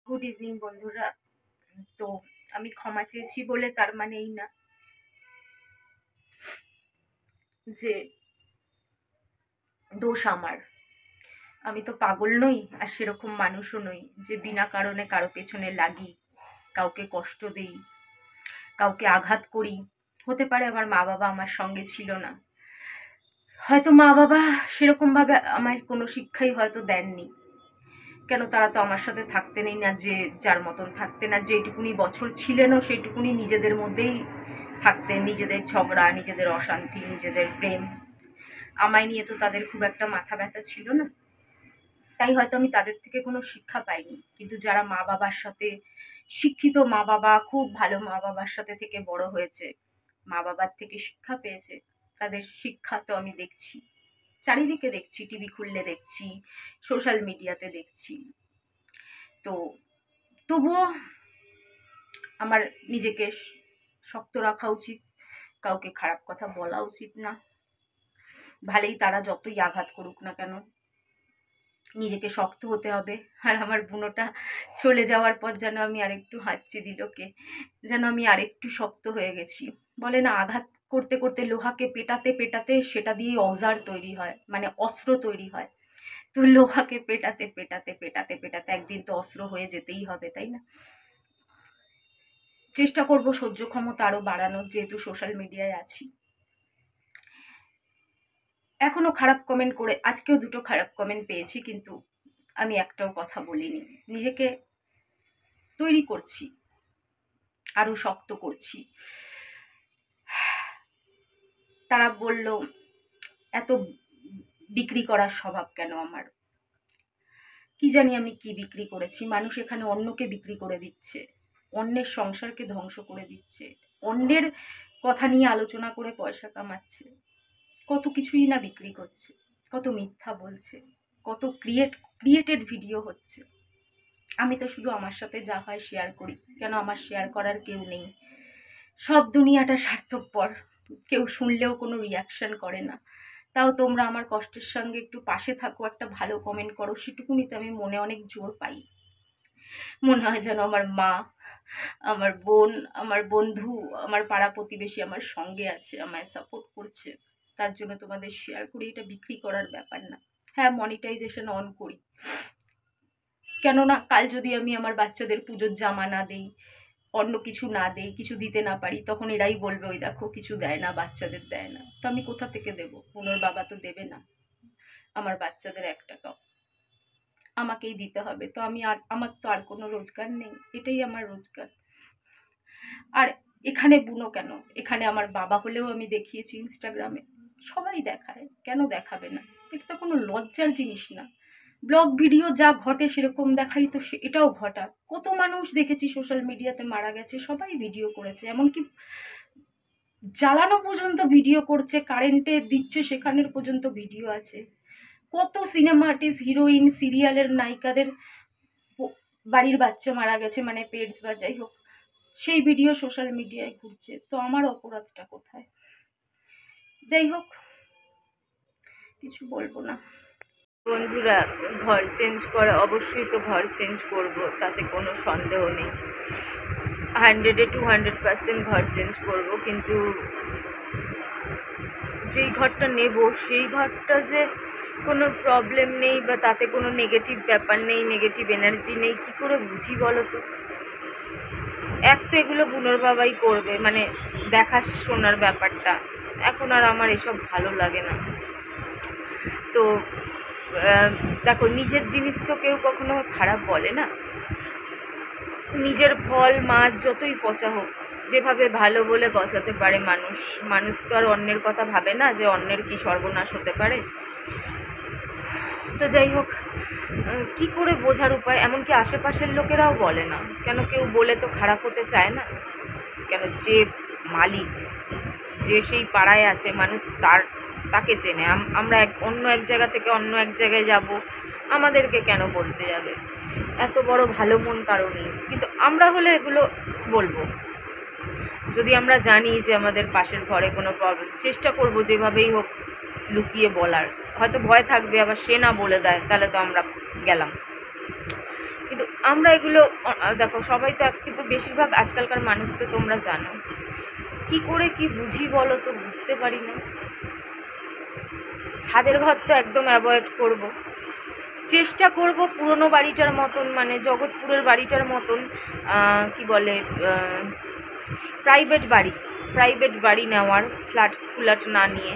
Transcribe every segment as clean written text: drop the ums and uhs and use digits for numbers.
Good evening বন্ধুরা। তো আমি ক্ষমা চেয়েছি বলে তার মানে এই না যে দোষ আমার। আমি তো পাগল নই, আর সেরকম মানুষও নই যে বিনা কারণে কারো পেছনে লাগি, কাউকে কষ্ট দেই, কাউকে আঘাত করি। হতে পারে আমার মা বাবা আমার সঙ্গে ছিল না, হয়তো মা বাবা সেরকম ভাবে আমায় কোনো শিক্ষাই হয়তো দেননি। কেন, তারা তো আমার সাথে থাকতেনই না, যে যার মতন থাকতেন না, যেটুকুনি বছর ছিলেনও সেইটুকুনি নিজেদের মধ্যেই থাকতেন, নিজেদের ঝগড়া, নিজেদের অশান্তি, নিজেদের প্রেম। আমায় নিয়ে তো তাদের খুব একটা মাথা ব্যথা ছিল না, তাই হয়তো আমি তাদের থেকে কোনো শিক্ষা পাইনি। কিন্তু যারা মা বাবার সাথে শিক্ষিত, মা বাবা খুব ভালো মা বাবার সাথে থেকে বড় হয়েছে, মা বাবার থেকে শিক্ষা পেয়েছে, তাদের শিক্ষা তো আমি দেখছি, চারিদিকে দেখছি, টিভি খুললে দেখছি, সোশ্যাল মিডিয়াতে দেখছি। তো তবুও আমার নিজেকে শক্ত রাখা উচিত, কাউকে খারাপ কথা বলা উচিত না। ভালেই তারা যতই আঘাত করুক না কেন, নিজেকে শক্ত হতে হবে। আর আমার বুনোটা চলে যাওয়ার পর যেন আমি আরেকটু হাঁচি দিল কে, যেন আমি আরেকটু শক্ত হয়ে গেছি। বলে না, আঘাত করতে করতে লোহাকে পেটাতে পেটাতে সেটা দিয়েই অজার তৈরি হয়, মানে অস্ত্র তৈরি হয়। তো লোহাকে পেটাতে পেটাতে পেটাতে পেটাতে একদিন তো অস্ত্র হয়ে যেতেই হবে, তাই না? চেষ্টা করব সহ্য ক্ষমতা আরো বাড়ানোর, যেহেতু সোশ্যাল মিডিয়ায় আছি। এখনো খারাপ কমেন্ট করে, আজকেও দুটো খারাপ কমেন্ট পেয়েছি, কিন্তু আমি একটাও কথা বলিনি। নিজেকে তৈরি করছি, আরো শক্ত করছি। তারা বলল, এত বিক্রি করার স্বভাব কেন আমার? কি জানি আমি কি বিক্রি করেছি? মানুষ এখানে অন্যকে বিক্রি করে দিচ্ছে, অন্যের সংসারকে ধ্বংস করে দিচ্ছে, অন্যের কথা নিয়ে আলোচনা করে পয়সা কামাচ্ছে, কত কিছুই না বিক্রি করছে, কত মিথ্যা বলছে, কত ক্রিয়েটেড ভিডিও হচ্ছে। আমি তো শুধু আমার সাথে যা হয় শেয়ার করি। কেন, আমার শেয়ার করার কেউ নেই। সব দুনিয়াটা স্বার্থপর, কেউ শুনলেও কোনো রিয়াকশন করে না। তাও তোমরা আমার কষ্টের সঙ্গে একটু পাশে থাকো, একটা ভালো কমেন্ট করো, সেটুকুনিতে আমি মনে অনেক জোর পাই। মনে হয় যেন আমার মা, আমার বোন, আমার বন্ধু, আমার পাড়া প্রতিবেশী আমার সঙ্গে আছে, আমায় সাপোর্ট করছে। তার জন্য তোমাদের শেয়ার করি, এটা বিক্রি করার ব্যাপার না। হ্যাঁ, মনিটাইজেশন অন করি, কেননা কাল যদি আমি আমার বাচ্চাদের পুজোর জামা না দেই, অন্য কিছু না দেই, কিছু দিতে না পারি, তখন এরাই বলবে ওই দেখো কিছু দেয় না, বাচ্চাদের দেয় না। তো আমি কোথা থেকে দেবো? পুনর বাবা তো দেবে না আমার বাচ্চাদের 1 টাকাও, আমাকেই দিতে হবে। তো আমার তো আর কোনো রোজগার নেই, এটাই আমার রোজগার। আর এখানে বুনো কেন, এখানে আমার বাবা হলেও আমি দেখিয়েছি ইনস্টাগ্রামে, সবাই দেখায়, কেন দেখাবে না? এটা তো কোনো লজ্জার জিনিস না। ব্লগ ভিডিও যা ঘটে সেরকম দেখাই তো এটাও ঘটা। কত মানুষ দেখেছি সোশ্যাল মিডিয়াতে মারা গেছে, সবাই ভিডিও করেছে, এমনকি জ্বালানো পর্যন্ত ভিডিও করছে, কারেন্টে দিচ্ছে সেখানের পর্যন্ত ভিডিও আছে। কত সিনেমা আর্টিস্ট, হিরোইন, সিরিয়ালের নায়িকাদের বাড়ির বাচ্চা মারা গেছে, মানে পেটস বা যাই হোক, সেই ভিডিও সোশ্যাল মিডিয়ায় ঘুরছে। তো আমার অপরাধটা কোথায়? যাই হোক, কিছু বলবো না। বন্ধুরা, ঘর চেঞ্জ করা, অবশ্যই তো ঘর চেঞ্জ করব, তাতে কোনো সন্দেহ নেই। 100-এ 200% ঘর চেঞ্জ করব, কিন্তু যেই ঘরটা নেব সেই ঘরটা যে কোনো প্রবলেম নেই বা তাতে কোনো নেগেটিভ ব্যাপার নেই, নেগেটিভ এনার্জি নেই, কী করে বুঝি বলো তো? এক তো এগুলো বুনোর বাবাই করবে, মানে দেখাশোনার ব্যাপারটা। এখন আর আমার এসব ভালো লাগে না। তো দেখো, নিজের জিনিস তো কেউ কখনো খারাপ বলে না। নিজের ফল মাছ যতই পচা হোক, যেভাবে ভালো বলে পচাতে পারে মানুষ, মানুষ তো আর অন্যের কথা ভাবে না যে অন্যের কি সর্বনাশ হতে পারে। তো যাই হোক, কি করে বোঝার উপায়? এমনকি আশেপাশের লোকেরাও বলে না। কেন, কেউ বলে তো খারাপ হতে চায় না। কেন, যে মালিক, যে সেই পাড়ায় আছে, মানুষ তাকে চেনে। আমরা অন্য এক জায়গা থেকে অন্য এক জায়গায় যাব, আমাদেরকে কেন বলতে যাবে? এত বড় ভালো মন কারো নেই, কিন্তু আমরা হলে এগুলো বলবো। যদি আমরা জানি যে আমাদের পাশের ঘরে কোনো প্রবলেম, চেষ্টা করব যেভাবেই হোক লুকিয়ে বলার। হয়তো ভয় থাকবে, আবার সে না বলে দেয়, তাহলে তো আমরা গেলাম। কিন্তু আমরা এগুলো দেখো সবাই তো, কিন্তু বেশিরভাগ আজকালকার মানুষ তো তোমরা জানো, কি করে কি বুঝি বলো তো, বুঝতে পারি না। ছাদের ঘর তো একদম অ্যাভয়েড করব, চেষ্টা করব পুরনো বাড়িটার মতন, মানে জগৎপুরের বাড়িটার মতন কি বলে প্রাইভেট বাড়ি নেওয়ার, ফ্ল্যাট না নিয়ে।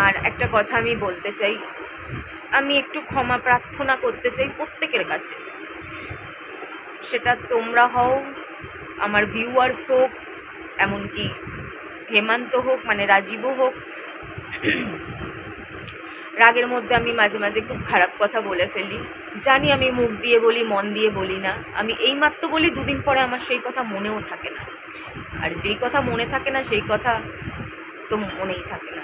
আর একটা কথা আমি বলতে চাই, আমি একটু ক্ষমা প্রার্থনা করতে চাই প্রত্যেকের কাছে, সেটা তোমরা হও, আমার ভিউয়ার্স হোক, এমনকি হেমন্ত হোক, মানে রাজীবও হোক। রাগের মধ্যে আমি মাঝে মাঝে খুব খারাপ কথা বলে ফেলি, জানি আমি মুখ দিয়ে বলি, মন দিয়ে বলি না। আমি এইমাত্র বলি, দুদিন পরে আমার সেই কথা মনেও থাকে না, আর যেই কথা মনে থাকে না সেই কথা তো মনেই থাকে না।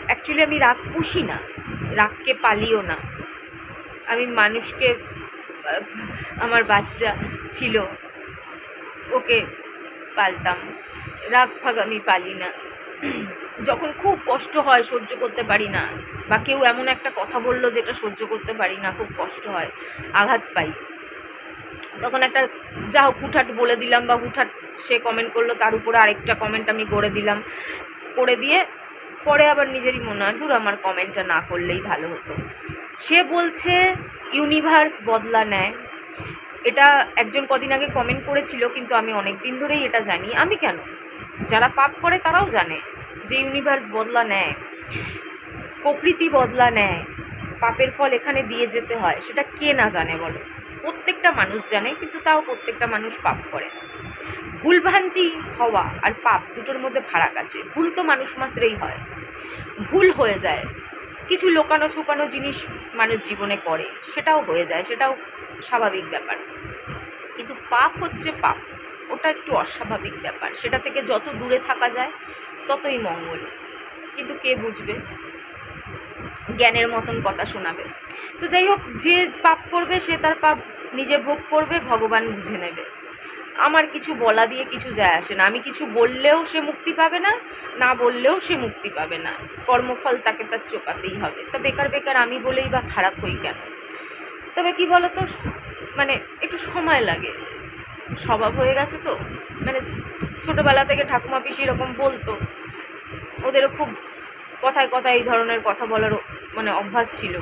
অ্যাকচুয়ালি আমি রাগ পুষি না, রাগকে পালিও না। আমি মানুষকে, আমার বাচ্চা ছিল ওকে পালতাম, রাগ ফাগ আমি পালি না। যখন খুব কষ্ট হয়, সহ্য করতে পারি না, বা কেউ এমন একটা কথা বললো যেটা সহ্য করতে পারি না, খুব কষ্ট হয়, আঘাত পাই, তখন একটা যা হোক হুটহাট বলে দিলাম, বা হুটহাট সে কমেন্ট করলো, তার উপরে আরেকটা কমেন্ট আমি করে দিলাম, করে দিয়ে পরে আবার নিজেরই মনে হয় দূর, আমার কমেন্টটা না করলেই ভালো হতো। সে বলছে ইউনিভার্স বদলা নেয়, এটা একজন কদিন আগে কমেন্ট করেছিল, কিন্তু আমি অনেক দিন ধরেই এটা জানি। আমি কেন, যারা পাপ করে তারাও জানে যে ইউনিভার্স বদলা নেয়, প্রকৃতি বদলা নেয়, পাপের ফল এখানে দিয়ে যেতে হয়। সেটা কে না জানে বলো? প্রত্যেকটা মানুষ জানে, কিন্তু তাও প্রত্যেকটা মানুষ পাপ করে। ভুলভ্রান্তি হওয়া আর পাপ দুটোর মধ্যে ফারাক আছে। ভুল তো মানুষ মাত্রেই হয়, ভুল হয়ে যায়, কিছু লোকানো ছুপানো জিনিস মানুষ জীবনে করে, সেটাও হয়ে যায়, সেটাও স্বাভাবিক ব্যাপার। কিন্তু পাপ হচ্ছে পাপ, ওটা একটু অস্বাভাবিক ব্যাপার, সেটা থেকে যত দূরে থাকা যায় ততই মঙ্গল। কিন্তু কে বুঝবে, জ্ঞানের মতন কথা শোনাবে। তো যাই হোক, যে পাপ করবে সে তার পাপ নিজে ভোগ করবে, ভগবান বুঝে নেবে। আমার কিছু বলা দিয়ে কিছু যায় আসে না। আমি কিছু বললেও সে মুক্তি পাবে না, না বললেও সে মুক্তি পাবে না, কর্মফল তাকে তার চোকাতেই হবে। তা বেকার বেকার আমি বলেই বা খারাপ হই কেন? তবে কি বলতো, মানে একটু সময় লাগে, স্বভাব হয়ে গেছে তো, মানে ছোটোবেলা থেকে ঠাকুমা পিসি এরকম বলতো, ওদেরও খুব কথায় কথায় এই ধরনের কথা বলার মানে অভ্যাস ছিল,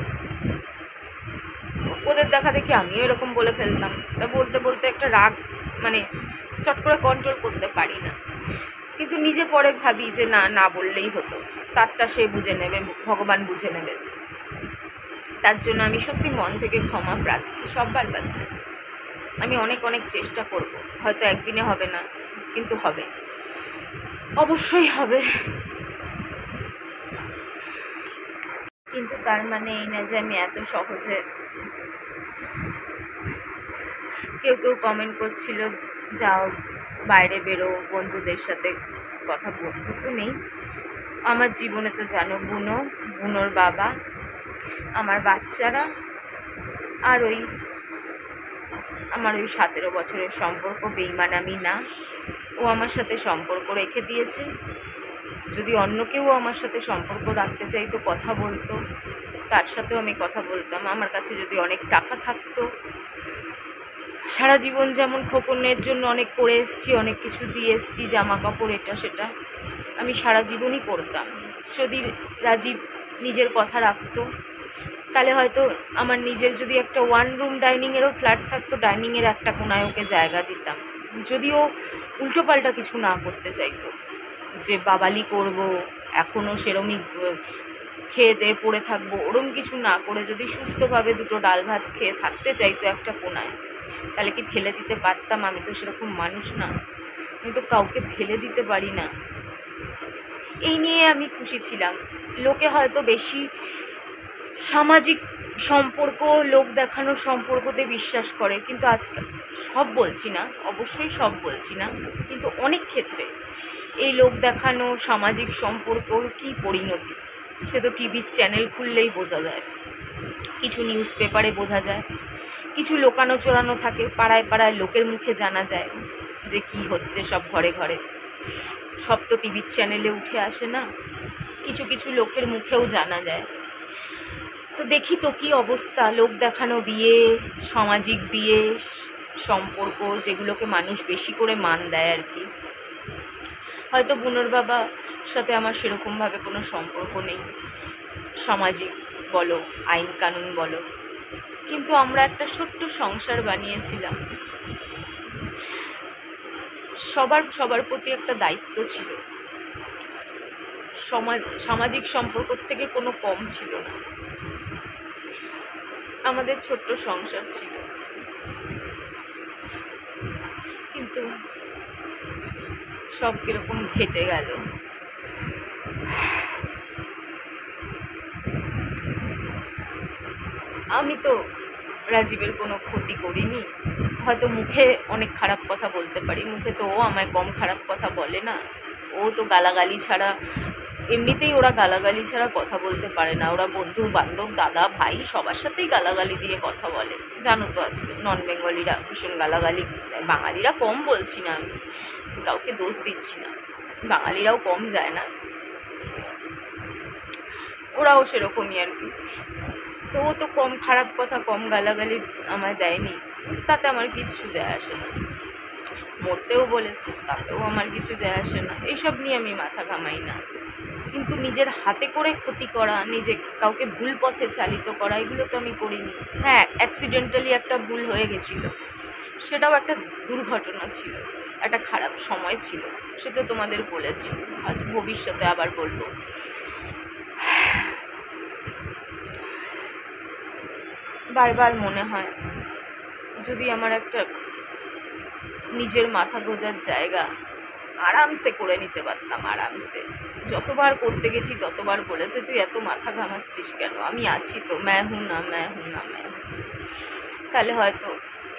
ওদের দেখা দেখি আমিও এরকম বলে ফেলতাম। তা বলতে বলতে একটা রাগ, মানে চট করে কন্ট্রোল করতে পারি না। কিন্তু নিজে পরে ভাবি যে না, না বললেই হতো, তারটা সে বুঝে নেবে, ভগবান বুঝে নেবে। তার জন্য আমি সত্যি মন থেকে ক্ষমা প্রার্থী সবার কাছে। আমি অনেক অনেক চেষ্টা করব, হয়তো একদিনে হবে না, কিন্তু হবে, অবশ্যই হবে। কিন্তু তার মানে এই না যে আমি এত সহজে, কেউ কেউ কমেন্ট করছিল যাও বাইরে বেরো, বন্ধুদের সাথে কথা বলতে তো নেই। আমার জীবনে তো জানো বুনোর বাবা, আমার বাচ্চারা, আর আমার ওই 17 বছরের সম্পর্ক, বেইমান আমি না। ও আমার সাথে সম্পর্ক রেখে দিয়েছে। যদি অন্য কেউ আমার সাথে সম্পর্ক রাখতে চাইতো, কথা বলতো, তার সাথেও আমি কথা বলতাম। আমার কাছে যদি অনেক টাকা থাকতো, সারা জীবন যেমন খোকনের জন্য অনেক করে এসছি, অনেক কিছু দিয়ে এসছি, জামা কাপড় এটা সেটা, আমি সারা জীবনই করতাম। যদি রাজীব নিজের কথা রাখতো, তাহলে হয়তো আমার নিজের যদি একটা 1 রুম ডাইনিংয়েরও ফ্ল্যাট থাকতো, ডাইনিংয়ের একটা কোনায় ওকে জায়গা দিতাম। যদিও উল্টোপাল্টা কিছু না করতে চাইতো, যে বাবালি করব, এখনও সেরমই খেয়ে দিয়ে পড়ে থাকবো, ওরম কিছু না করে যদি সুস্থভাবে 2টো ডাল ভাত খেয়ে থাকতে চাইতো একটা কোনায়, তাহলে কি ফেলে দিতে পারতাম? আমি তো সেরকম মানুষ না, আমি তো কাউকে ফেলে দিতে পারি না। এই নিয়ে আমি খুশি ছিলাম। লোকে হয়তো বেশি সামাজিক সম্পর্ক, লোক দেখানোর সম্পর্কতে বিশ্বাস করে, কিন্তু আজকাল সব বলছি না, অবশ্যই সব বলছি না, কিন্তু অনেক ক্ষেত্রে এই লোক দেখানো সামাজিক সম্পর্ক কি পরিণতি, সে তো টিভির চ্যানেল খুললেই বোঝা যায়, কিছু নিউজ পেপারে বোঝা যায়, কিছু লোকানো চোরানো থাকে, পাড়ায় পাড়ায় লোকের মুখে জানা যায় যে কি হচ্ছে সব ঘরে ঘরে। সব তো টিভির চ্যানেলে উঠে আসে না, কিছু কিছু লোকের মুখেও জানা যায়। তো দেখি তো কী অবস্থা, লোক দেখানো বিয়ে, সামাজিক বিয়ে, সম্পর্ক যেগুলোকে মানুষ বেশি করে মান দেয় আর কি। হয়তো বুনোর বাবা সাথে আমার সেরকমভাবে কোনো সম্পর্ক নেই, সামাজিক বলো আইন কানুন বলো, কিন্তু আমরা একটা ছোট্ট সংসার বানিয়েছিলাম। সবার প্রতি একটা দায়িত্ব ছিল, সামাজিক সম্পর্ক থেকে কোনো কম ছিল না, আমাদের ছোট্ট সংসার ছিল। কিন্তু সব কিরকম ঘেটে গেল। আমি তো রাজীবের কোনো ক্ষতি করিনি, হয়তো মুখে অনেক খারাপ কথা বলতে পারি, মুখে তো ও আমায় কম খারাপ কথা বলে না। ও তো গালাগালি ছাড়া, এমনিতেই ওরা গালাগালি ছাড়া কথা বলতে পারে না। ওরা বন্ধু বান্ধব দাদা ভাই সবার সাথেই গালাগালি দিয়ে কথা বলে, জানো তো। আজকে নন বেঙ্গলিরা ভীষণ গালাগালি, বাঙালিরা কম বলছি না, আমি কাউকে দোষ দিচ্ছি না, বাঙালিরাও কম যায় না, ওরাও সেরকমই আর কি। তো ও তো কম খারাপ কথা কম গালাগালি আমায় দেয়নি, তাতে আমার কিচ্ছু দেয় আসে না। মরতেও বলেছে, তাতেও আমার কিছু দেয় আসে না, এইসব নিয়ে আমি মাথা ঘামাই না। কিন্তু নিজের হাতে করে ক্ষতি করা, নিজে কাউকে ভুল পথে চালিত করা, এগুলো তো আমি করিনি। হ্যাঁ, অ্যাক্সিডেন্টালি একটা ভুল হয়ে গেছিল, সেটাও একটা দুর্ঘটনা ছিল, একটা খারাপ সময় ছিল, সেটা তোমাদের বলেছি, হয়তো ভবিষ্যতে আবার বলবো। বারবার মনে হয় যদি আমার একটা নিজের মাথা গোঁজার জায়গা আরামসে করে নিতে পারতাম, আরামসে। যতবার করতে গেছি ততবার বলেছে তুই এত মাথা ঘামাচ্ছিস কেন, আমি আছি তো, ম্যা হুঁ না ম্যা হুঁ না ম্যা হুঁ। তাহলে হয়তো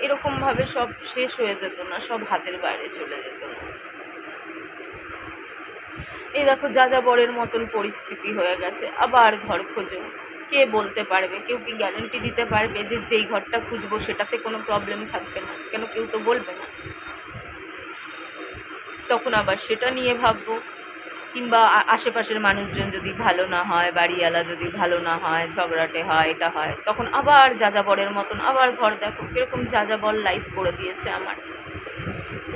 এরকমভাবে সব শেষ হয়ে যেত না, সব হাতের বাইরে চলে যেত না। এই দেখো যাযাবরের মতন পরিস্থিতি হয়ে গেছে, আবার ঘর খোঁজো। কে বলতে পারবে, কেউ কি গ্যারান্টি দিতে পারবে যে যেই ঘরটা খুঁজবো সেটাতে কোনো প্রবলেম থাকবে না? কেন কেউ তো বলবে না। তখন আবার সেটা নিয়ে ভাববো, কিংবা আশেপাশের মানুষজন যদি ভালো না হয়, বাড়িওয়ালা যদি ভালো না হয়, ঝগড়াটে হয়, এটা হয়, তখন আবার যাযাবরের মতন আবার ঘর দেখো। কীরকম যাযাবর লাইফ করে দিয়েছে আমার,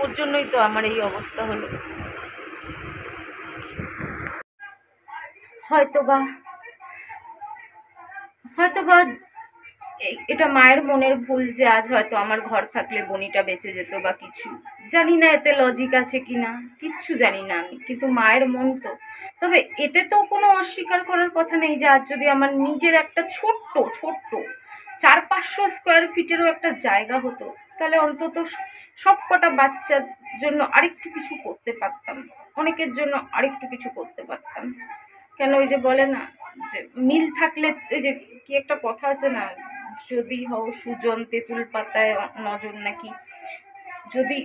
ওর জন্যই তো আমার এই অবস্থা হলো। হয়তোবা এটা মায়ের মনের ভুল যে আজ হয়তো আমার ঘর থাকলে বনিটা বেঁচে যেত বা কিছু, জানি না এতে লজিক আছে কি না, কিচ্ছু জানি না আমি, কিন্তু মায়ের মন তো। তবে এতে তো কোনো অস্বীকার করার কথা নেই যে আজ যদি আমার নিজের একটা ছোট্ট 400-500 স্কোয়ার ফিটেরও একটা জায়গা হতো, তাহলে অন্তত সব কটা বাচ্চার জন্য আরেকটু কিছু করতে পারতাম, অনেকের জন্য আরেকটু কিছু করতে পারতাম। কেন ওই যে বলে না যে মিল থাকলে, ওই যে কি একটা কথা আছে না, যদি হও সুজন তেঁতুল পাতায় নজর নাকি, যদি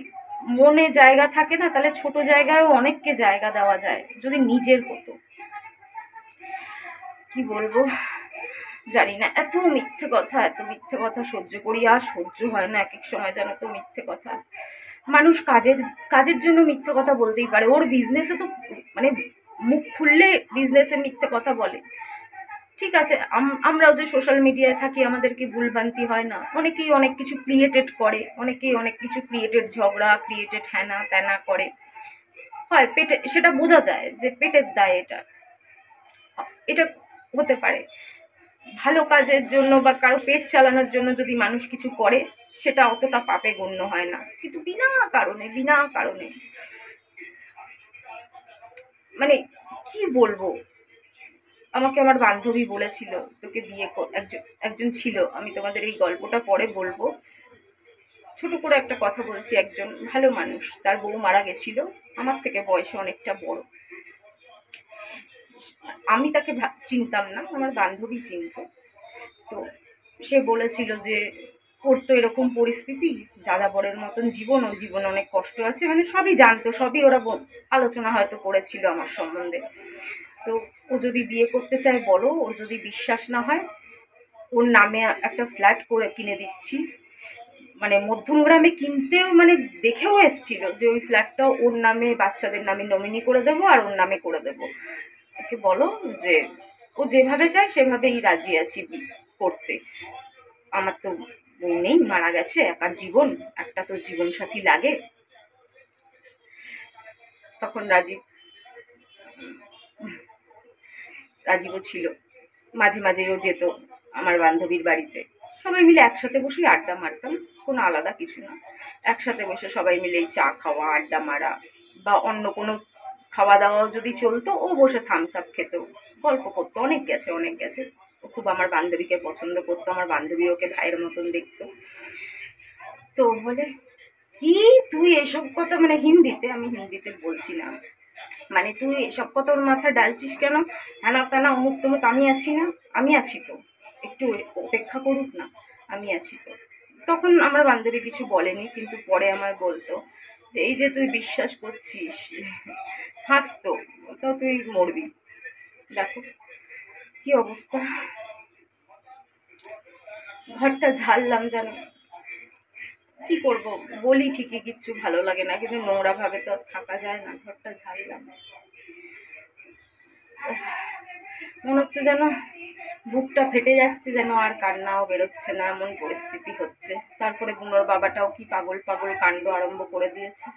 মনে জায়গা থাকে না তাহলে ছোট জায়গায়ও অনেককে জায়গা দেওয়া যায়, যদি নিজের হতো। কি বলবো জানি না, এত মিথ্যে কথা সহ্য করি, আর সহ্য হয় না এক এক সময়, জানো তো। মিথ্যে কথা, মানুষ কাজের জন্য মিথ্যে কথা বলতেই পারে, ওর বিজনেসে তো মানে মুখ খুললে বিজনেসে মিথ্যে কথা বলে, ঠিক আছে। আমরাও যে সোশ্যাল মিডিয়ায় থাকি আমাদের কি ভুলভ্রান্তি হয় না? অনেকেই অনেক কিছু ক্রিয়েটেড করে, অনেকেই অনেক কিছু ক্রিয়েটেড ঝগড়া, ক্রিয়েটেড হ্যানা ত্যানা করে, হয় পেটে, সেটা বোঝা যায় যে পেটের দায়, এটা হতে পারে। ভালো কাজের জন্য বা কারো পেট চালানোর জন্য যদি মানুষ কিছু করে, সেটা অতটা পাপে গণ্য হয় না, কিন্তু বিনা কারণে মানে কি বলবো, আমাকে আমার বান্ধবী বলেছিল তোকে বিয়ে একজন ছিল, আমি তোমাদের এই গল্পটা পরে বলবো, ছোট করে একটা কথা বলছি। একজন ভালো মানুষ, তার বউ মারা গেছিল, আমার থেকে বয়সে অনেকটা বড়। আমি তাকে চিনতাম না, আমার বান্ধবী চিনত। তো সে বলেছিল যে ওর তো এরকম পরিস্থিতি, যাযাবরের মতন জীবন, ওর জীবনে অনেক কষ্ট আছে, মানে সবই জানতো, সবই ওরা আলোচনা হয়তো করেছিল আমার সম্বন্ধে। তো ও যদি বিয়ে করতে চায় বলো, ওর যদি বিশ্বাস না হয়, ওর নামে একটা ফ্ল্যাট করে কিনে দিচ্ছি, মানে মধ্যমগ্রামে কিনতেও, মানে দেখেও এসছিল যে ওই ফ্ল্যাটটা ওর নামে, বাচ্চাদের নামে নমিনি করে দেবো আর ওর নামে করে দেবো। ওকে বলো যে ও যেভাবে চায় সেভাবেই রাজি আছি করতে। আমার তো বউ নেই, মারা গেছে, একার জীবন, একটা তো জীবন সাথী লাগে। তখন রাজীবও ছিল, মাঝে মাঝেও যেত আমার বান্ধবীর বাড়িতে। সবাই মিলে একসাথে বসে আড্ডা মারতাম, কোনো আলাদা কিছু না। একসাথে বসে সবাই মিলে চা খাওয়া, আড্ডা মারা, বা অন্য কোনো খাওয়া দাওয়াও যদি চলতো, ও বসে থামস আপ খেত, গল্প করতো। অনেক গেছে, অনেক গেছে। ও খুব আমার বান্ধবীকে পছন্দ করতো, আমার বান্ধবী ওকে ভাইয়ের মতন দেখতো। তো বলে, কি তুই এসব কথা, মানে হিন্দিতে, আমি হিন্দিতে বলছি না, মানে তুই এসব কথা ওর মাথায় ডালছিস কেন, হ্যানা ত্যানা অমুক তমুক, আমি আছি না, আমি আছি তো, একটু অপেক্ষা করুক না, আমি আছি তো। তখন আমার বান্ধবী কিছু বলেনি, কিন্তু পরে আমায় বলতো যে এই যে তুই বিশ্বাস করছিস, হাসতো, তো তুই মরবি। দেখো কি অবস্থা, ঘরটা ঝাড়লাম জানো, কি করব, বলি ঠিকই কিচ্ছু ভালো লাগে না, কিন্তু নোংরা ভাবে তো আর থাকা যায় না। ঘরটা ঝাড়লাম, মনে হচ্ছে যেন বুকটা ফেটে যাচ্ছে, যেন আর কান্নাও বেরোচ্ছে না, এমন পরিস্থিতি হচ্ছে। তারপরে বুনোর বাবাটাও কি পাগল পাগল কাণ্ড আরম্ভ করে দিয়েছে।